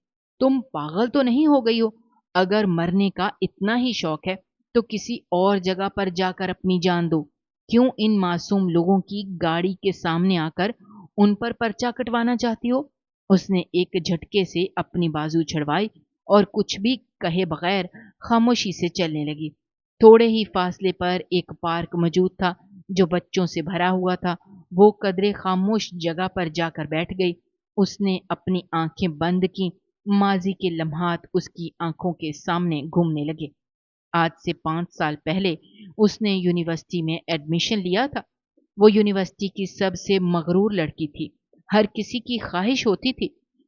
तुम पागल तो नहीं हो गई हो? अगर मरने का इतना ही शौक है तो किसी और जगह पर जाकर अपनी जान दो। क्यों इन मासूम लोगों की गाड़ी के सामने आकर उन पर पर्चा कटवाना चाहती हो? उसने एक झटके से अपनी बाजू छड़वाई और कुछ भी कहे बगैर खामोशी से चलने लगी। थोड़े ही फासले पर एक पार्क मौजूद था जो बच्चों से भरा हुआ था। वो कदरे खामोश जगह पर जाकर बैठ गई। उसने अपनी आंखें बंद की। माजी के लम्हात उसकी आंखों के सामने घूमने लगे। आज से 5 साल पहले उसने यूनिवर्सिटी में एडमिशन लिया था। वो यूनिवर्सिटी की सबसे मगरूर लड़की थी। हर किसी की ख्वाहिश होती थी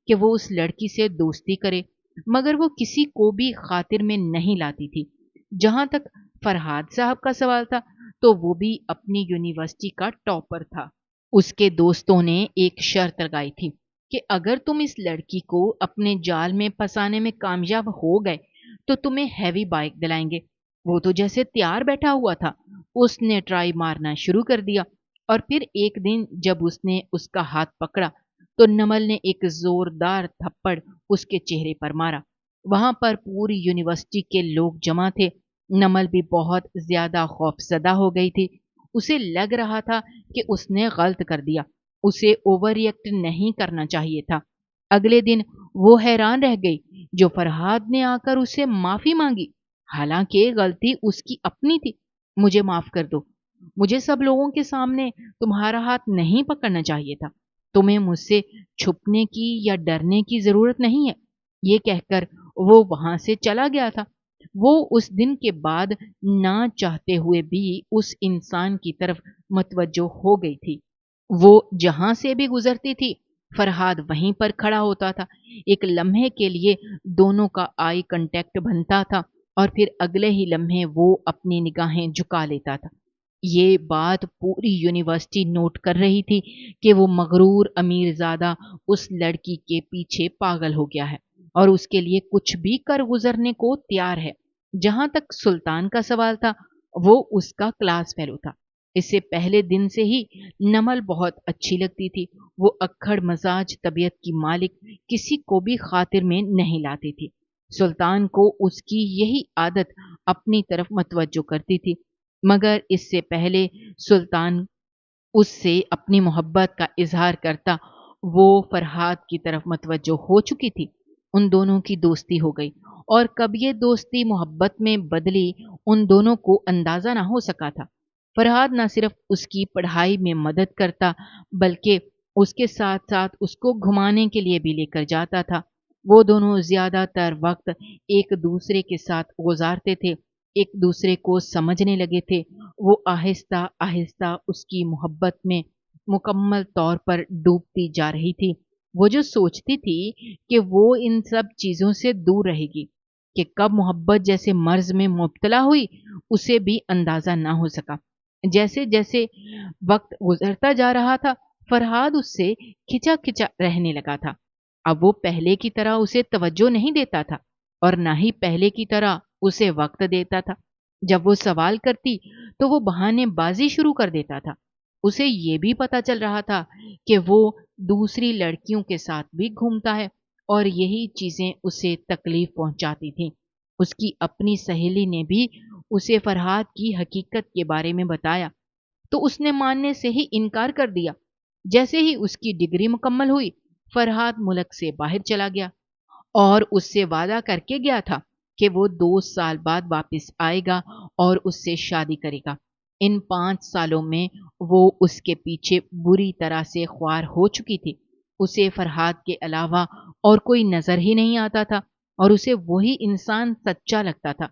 कि वो उस लड़की से दोस्ती करे, मगर वो किसी को भी खातिर में नहीं लाती थी। जहां तक फरहाद साहब का सवाल था, तो वो भी अपनी यूनिवर्सिटी का टॉपर था। उसके दोस्तों ने एक शर्त लगाई थी कि अगर तुम इस लड़की को अपने जाल में फंसाने में कामयाब हो गए तो तुम्हें हैवी बाइक दिलाएंगे। वो तो जैसे तैयार बैठा हुआ था। उसने ट्राई मारना शुरू कर दिया और फिर एक दिन जब उसने उसका हाथ पकड़ा तो नमल ने एक जोरदार थप्पड़ उसके चेहरे पर मारा। वहां पर पूरी यूनिवर्सिटी के लोग जमा थे। نمل بھی بہت زیادہ خوفزدہ ہو گئی تھی۔ اسے لگ رہا تھا کہ اس نے غلط کر دیا، اسے اوور ریئیکٹ نہیں کرنا چاہیے تھا۔ اگلے دن وہ حیران رہ گئی جو فرہاد نے آ کر اسے معافی مانگی، حالانکہ غلطی اس کی اپنی تھی۔ مجھے معاف کر دو، مجھے سب لوگوں کے سامنے تمہارا ہاتھ نہیں پکڑنا چاہیے تھا۔ تمہیں مجھ سے چھپنے کی یا ڈرنے کی ضرورت نہیں ہے۔ یہ کہہ کر وہ وہاں سے چلا گیا تھا۔ وہ اس دن کے بعد نہ چاہتے ہوئے بھی اس انسان کی طرف متوجہ ہو گئی تھی۔ وہ جہاں سے بھی گزرتی تھی فرہاد وہیں پر کھڑا ہوتا تھا۔ ایک لمحے کے لیے دونوں کا آئی کنٹیکٹ بنتا تھا اور پھر اگلے ہی لمحے وہ اپنی نگاہیں جھکا لیتا تھا۔ یہ بات پوری یونیورسٹی نوٹ کر رہی تھی کہ وہ مغرور امیر زادہ اس لڑکی کے پیچھے پاگل ہو گیا ہے اور اس کے لیے کچھ بھی کر گزرنے کو تیار ہے۔ جہاں تک سلطان کا سوال تھا، وہ اس کا کلاس فیلو تھا۔ اس سے پہلے دن سے ہی نمل بہت اچھی لگتی تھی۔ وہ اکھڑ مزاج طبیعت کی مالک کسی کو بھی خاطر میں نہیں لاتی تھی۔ سلطان کو اس کی یہی عادت اپنی طرف متوجہ کرتی تھی، مگر اس سے پہلے سلطان اس سے اپنی محبت کا اظہار کرتا وہ فرہاد کی طرف متوجہ ہو چکی تھی۔ ان دونوں کی دوستی ہو گئی، اور کب یہ دوستی محبت میں بدلی ان دونوں کو اندازہ نہ ہو سکا تھا۔ فرہاد نہ صرف اس کی پڑھائی میں مدد کرتا بلکہ اس کے ساتھ ساتھ اس کو گھمانے کے لیے بھی لے کر جاتا تھا۔ وہ دونوں زیادہ تر وقت ایک دوسرے کے ساتھ گزارتے تھے، ایک دوسرے کو سمجھنے لگے تھے۔ وہ آہستہ آہستہ اس کی محبت میں مکمل طور پر ڈوبتی جا رہی تھی۔ وہ جو سوچتی تھی کہ وہ ان سب چیزوں سے دور رہے گی، کہ کب محبت جیسے مرض میں مبتلا ہوئی، اسے بھی اندازہ نہ ہو سکا۔ جیسے جیسے وقت گزرتا جا رہا تھا، فرہاد اس سے کھچا کھچا رہنے لگا تھا۔ اب وہ پہلے کی طرح اسے توجہ نہیں دیتا تھا اور نہ ہی پہلے کی طرح اسے وقت دیتا تھا۔ جب وہ سوال کرتی تو وہ بہانے بازی شروع کر دیتا تھا۔ اسے یہ بھی پتا چل رہا تھا کہ وہ دوسری لڑکیوں کے ساتھ بھی گھومتا ہے اور یہی چیزیں اسے تکلیف پہنچاتی تھیں۔ اس کی اپنی سہیلی نے بھی اسے فرہاد کی حقیقت کے بارے میں بتایا تو اس نے ماننے سے ہی انکار کر دیا۔ جیسے ہی اس کی ڈگری مکمل ہوئی، فرہاد ملک سے باہر چلا گیا اور اس سے وعدہ کر کے گیا تھا کہ وہ 2 سال بعد واپس آئے گا اور اس سے شادی کرے گا۔ ان 5 سالوں میں وہ اس کے پیچھے بری طرح سے خوار ہو چکی تھی۔ اسے فرہاد کے علاوہ اور کوئی نظر ہی نہیں آتا تھا اور اسے وہی انسان سچا لگتا تھا۔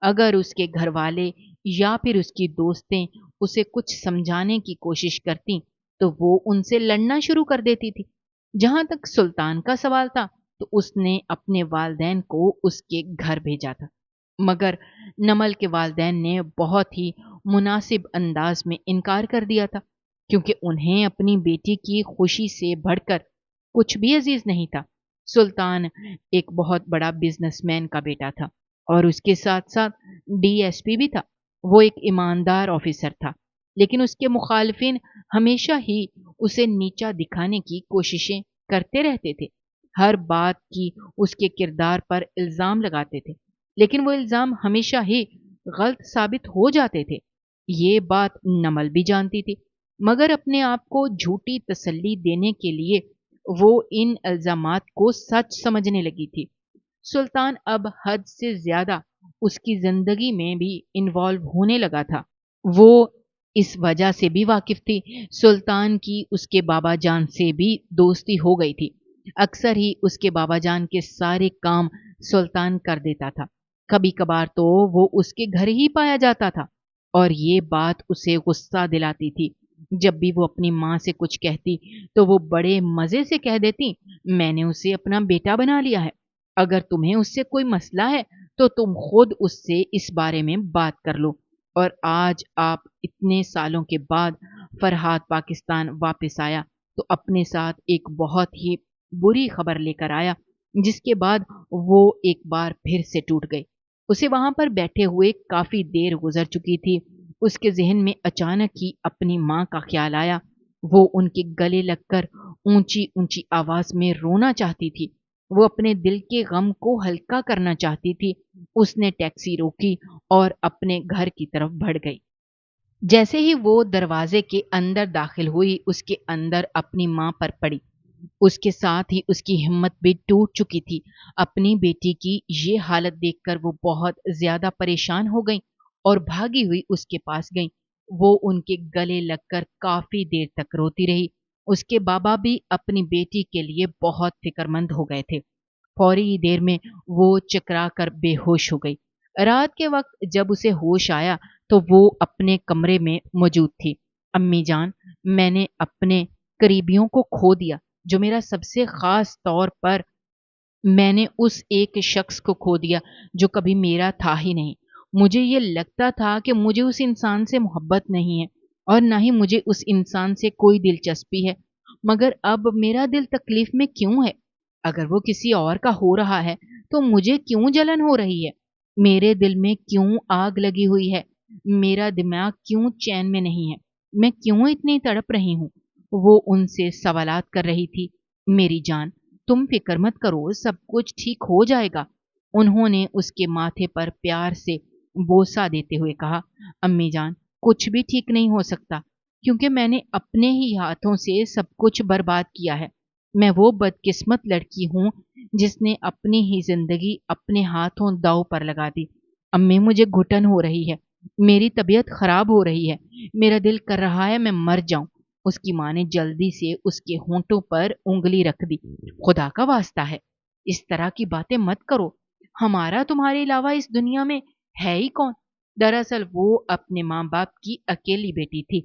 اگر اس کے گھر والے یا پھر اس کی دوستیں اسے کچھ سمجھانے کی کوشش کرتی تو وہ ان سے لڑنا شروع کر دیتی تھی۔ جہاں تک سلطان کا سوال تھا تو اس نے اپنے والدین کو اس کے گھر بھیجا تھا، مگر نمل کے والدین نے بہت ہی مناسب انداز میں انکار کر دیا تھا، کیونکہ انہیں اپنی بیٹی کی خوشی سے بڑھ کر کچھ بھی عزیز نہیں تھا۔ سلطان ایک بہت بڑا بزنس مین کا بیٹا تھا اور اس کے ساتھ ساتھ ڈی ایس پی بھی تھا۔ وہ ایک ایماندار آفیسر تھا، لیکن اس کے مخالفین ہمیشہ ہی اسے نیچا دکھانے کی کوششیں کرتے رہتے تھے۔ ہر بات کی اس کے کردار پر الزام لگاتے تھے، لیکن وہ الزام ہمیشہ ہی غلط ثابت ہو جاتے تھے۔ یہ بات نمل بھی جانتی تھی، مگر اپنے آپ کو جھوٹی تسلی دینے کے لیے وہ ان الزامات کو سچ سمجھنے لگی تھی۔ سلطان اب حد سے زیادہ اس کی زندگی میں بھی انوالو ہونے لگا تھا۔ وہ اس وجہ سے بھی واقف تھی، سلطان کی اس کے بابا جان سے بھی دوستی ہو گئی تھی۔ اکثر ہی اس کے بابا جان کے سارے کام سلطان کر دیتا تھا۔ کبھی کبھار تو وہ اس کے گھر ہی پایا جاتا تھا اور یہ بات اسے غصہ دلاتی تھی۔ جب بھی وہ اپنی ماں سے کچھ کہتی تو وہ بڑے مزے سے کہہ دیتی، میں نے اسے اپنا بیٹا بنا لیا ہے، اگر تمہیں اس سے کوئی مسئلہ ہے تو تم خود اس سے اس بارے میں بات کر لو۔ اور آج آپ اتنے سالوں کے بعد فرہاد پاکستان واپس آیا تو اپنے ساتھ ایک بہت ہی بری خبر لے کر آیا، جس کے بعد وہ ایک بار پھر سے ٹوٹ گئی۔ اسے وہاں پر بیٹھے ہوئے کافی دیر گزر چکی تھی۔ اس کے ذہن میں اچانک ہی اپنی ماں کا خیال آیا۔ وہ ان کے گلے لگ کر اونچی اونچی آواز میں رونا چاہتی تھی۔ وہ اپنے دل کے غم کو ہلکا کرنا چاہتی تھی۔ اس نے ٹیکسی روکی اور اپنے گھر کی طرف بڑھ گئی۔ جیسے ہی وہ دروازے کے اندر داخل ہوئی، اس کے اندر اپنی ماں پر پڑی۔ اس کے ساتھ ہی اس کی ہمت بھی ٹوٹ چکی تھی۔ اپنی بیٹی کی یہ حالت دیکھ کر وہ بہت زیادہ پریشان ہو گئیں اور بھاگی ہوئی اس کے پاس گئیں۔ وہ ان کے گلے لگ کر کافی دیر تک روتی رہی۔ اس کے بابا بھی اپنی بیٹی کے لیے بہت فکر مند ہو گئے تھے۔ فوری ہی دیر میں وہ چکرا کر بے ہوش ہو گئی۔ رات کے وقت جب اسے ہوش آیا تو وہ اپنے کمرے میں موجود تھی۔ امی جان، میں نے اپنے قریبیوں کو کھو دیا، جو میرا سب سے خاص طور پر میں نے اس ایک شخص کو کھو دیا جو کبھی میرا تھا ہی نہیں۔ مجھے یہ لگتا تھا کہ مجھے اس انسان سے محبت نہیں ہے اور نہ ہی مجھے اس انسان سے کوئی دلچسپی ہے، مگر اب میرا دل تکلیف میں کیوں ہے؟ اگر وہ کسی اور کا ہو رہا ہے تو مجھے کیوں جلن ہو رہی ہے؟ میرے دل میں کیوں آگ لگی ہوئی ہے؟ میرا دماغ کیوں چین میں نہیں ہے؟ میں کیوں اتنی تڑپ رہی ہوں؟ وہ ان سے سوالات کر رہی تھی۔ میری جان، تم فکر مت کرو، سب کچھ ٹھیک ہو جائے گا۔ انہوں نے اس کے ماتھے پر پیار سے بوسہ دیتے ہوئے کہا، امی جان، کچھ بھی ٹھیک نہیں ہو سکتا، کیونکہ میں نے اپنے ہی ہاتھوں سے سب کچھ برباد کیا ہے۔ میں وہ بدقسمت لڑکی ہوں جس نے اپنی ہی زندگی اپنے ہاتھوں داؤ پر لگا دی۔ امی، مجھے گھٹن ہو رہی ہے، میری طبیعت خراب ہو رہی ہے، میرا دل کر رہا ہے میں مر جاؤں۔ اس کی ماں نے جلدی سے اس کے ہونٹوں پر انگلی رکھ دی۔ خدا کا واسطہ ہے، اس طرح کی باتیں مت کرو، ہمارا تمہارے علاوہ اس دنیا میں ہے ہی کون؟ دراصل وہ اپنے ماں باپ کی اکیلی بیٹی تھی،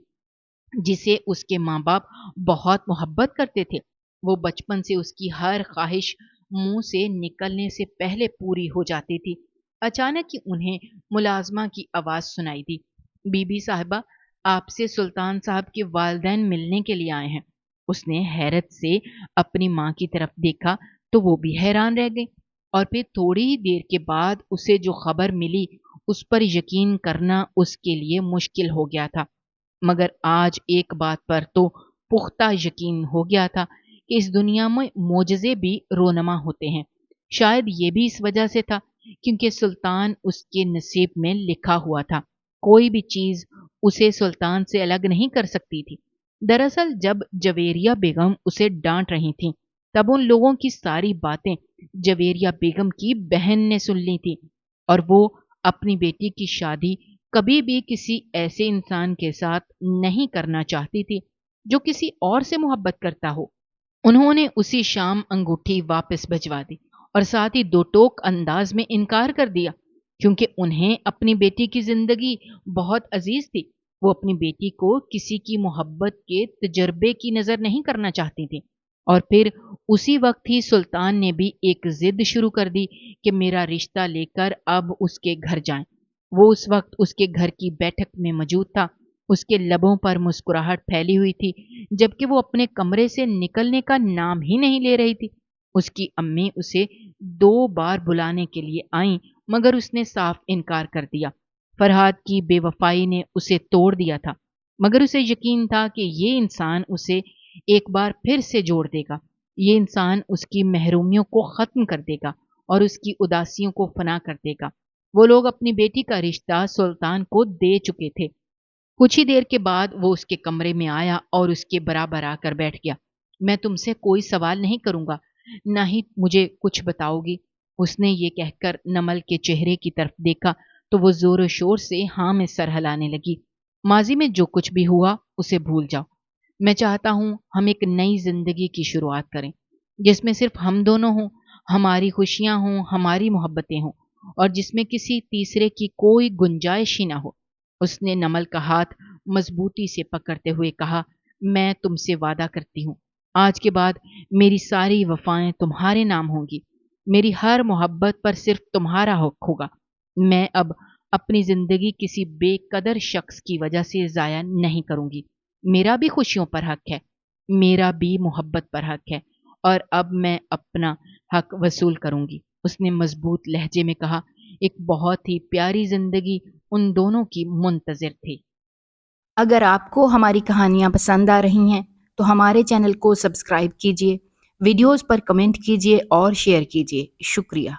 جسے اس کے ماں باپ بہت محبت کرتے تھے۔ وہ بچپن سے اس کی ہر خواہش منہ سے نکلنے سے پہلے پوری ہو جاتی تھی۔ اچانک ہی انہیں ملازمہ کی آواز سنائی دی، بی بی صاحبہ، آپ سے سلطان صاحب کے والدین ملنے کے لیے آئے ہیں۔ اس نے حیرت سے اپنی ماں کی طرف دیکھا تو وہ بھی حیران رہ گئی، اور پھر تھوڑی ہی دیر کے بعد اسے جو خبر ملی اس پر یقین کرنا اس کے لیے مشکل ہو گیا تھا۔ مگر آج ایک بات پر تو پختہ یقین ہو گیا تھا کہ اس دنیا میں معجزے بھی رونما ہوتے ہیں۔ شاید یہ بھی اس وجہ سے تھا کیونکہ سلطان اس کے نصیب میں لکھا ہوا تھا۔ کوئی بھی چیز اسے سلطان سے الگ نہیں کر سکتی تھی۔ دراصل جب جویریہ بیگم اسے ڈانٹ رہی تھیں، تب ان لوگوں کی ساری باتیں جویریہ بیگم کی بہن نے سن لی تھی، اور وہ اپنی بیٹی کی شادی کبھی بھی کسی ایسے انسان کے ساتھ نہیں کرنا چاہتی تھی جو کسی اور سے محبت کرتا ہو۔ انہوں نے اسی شام انگوٹھی واپس بھجوا دی اور ساتھ ہی دو ٹوک انداز میں انکار کر دیا، کیونکہ انہیں اپنی بیٹی کی زندگی بہت عزیز تھی۔ وہ اپنی بیٹی کو کسی کی محبت کے تجربے کی نظر نہیں کرنا چاہتی تھی۔ اور پھر اسی وقت ہی سلطان نے بھی ایک ضد شروع کر دی کہ میرا رشتہ لے کر اب اس کے گھر جائیں۔ وہ اس وقت اس کے گھر کی بیٹھک میں موجود تھا۔ اس کے لبوں پر مسکراہٹ پھیلی ہوئی تھی، جبکہ وہ اپنے کمرے سے نکلنے کا نام ہی نہیں لے رہی تھی۔ اس کی امی اسے 2 بار بلانے کے لیے آئیں، مگر اس نے صاف انکار کر دیا۔ فرحاد کی بے وفائی نے اسے توڑ دیا تھا، مگر اسے یقین تھا کہ یہ انسان اسے ایک بار پھر سے جوڑ دے گا۔ یہ انسان اس کی محرومیوں کو ختم کر دے گا اور اس کی اداسیوں کو فنا کر دے گا۔ وہ لوگ اپنی بیٹی کا رشتہ سلطان کو دے چکے تھے۔ کچھ ہی دیر کے بعد وہ اس کے کمرے میں آیا اور اس کے برابر آ کر بیٹھ گیا۔ میں تم سے کوئی سوال نہیں کروں گا، نہ ہی مجھے کچھ بتاؤ گی۔ اس نے یہ کہہ کر نمل کے چہرے کی طرف دیکھا تو وہ زور و شور سے ہاں میں سر ہلانے لگی۔ ماضی میں جو کچھ بھی ہوا اسے بھول جاؤ۔ میں چاہتا ہوں ہم ایک نئی زندگی کی شروعات کریں، جس میں صرف ہم دونوں ہوں، ہماری خوشیاں ہوں، ہماری محبتیں ہوں، اور جس میں کسی تیسرے کی کوئی گنجائش ہی نہ ہو۔ اس نے نمل کا ہاتھ مضبوطی سے پکڑتے ہوئے کہا، میں تم سے وعدہ کرتی ہوں، آج کے بعد میری ساری وفائیں تمہارے نام ہوں گی، میری ہر محبت پر صرف تمہارا حق ہوگا۔ میں اب اپنی زندگی کسی بے قدر شخص کی وجہ سے ضائع نہیں کروں گی۔ میرا بھی خوشیوں پر حق ہے، میرا بھی محبت پر حق ہے، اور اب میں اپنا حق وصول کروں گی۔ اس نے مضبوط لہجے میں کہا۔ ایک بہت ہی پیاری زندگی ان دونوں کی منتظر تھی۔ اگر آپ کو ہماری کہانیاں پسند آ رہی ہیں تو ہمارے چینل کو سبسکرائب کیجیے، ویڈیوز پر کمنٹ کیجیے اور شیئر کیجیے۔ شکریہ۔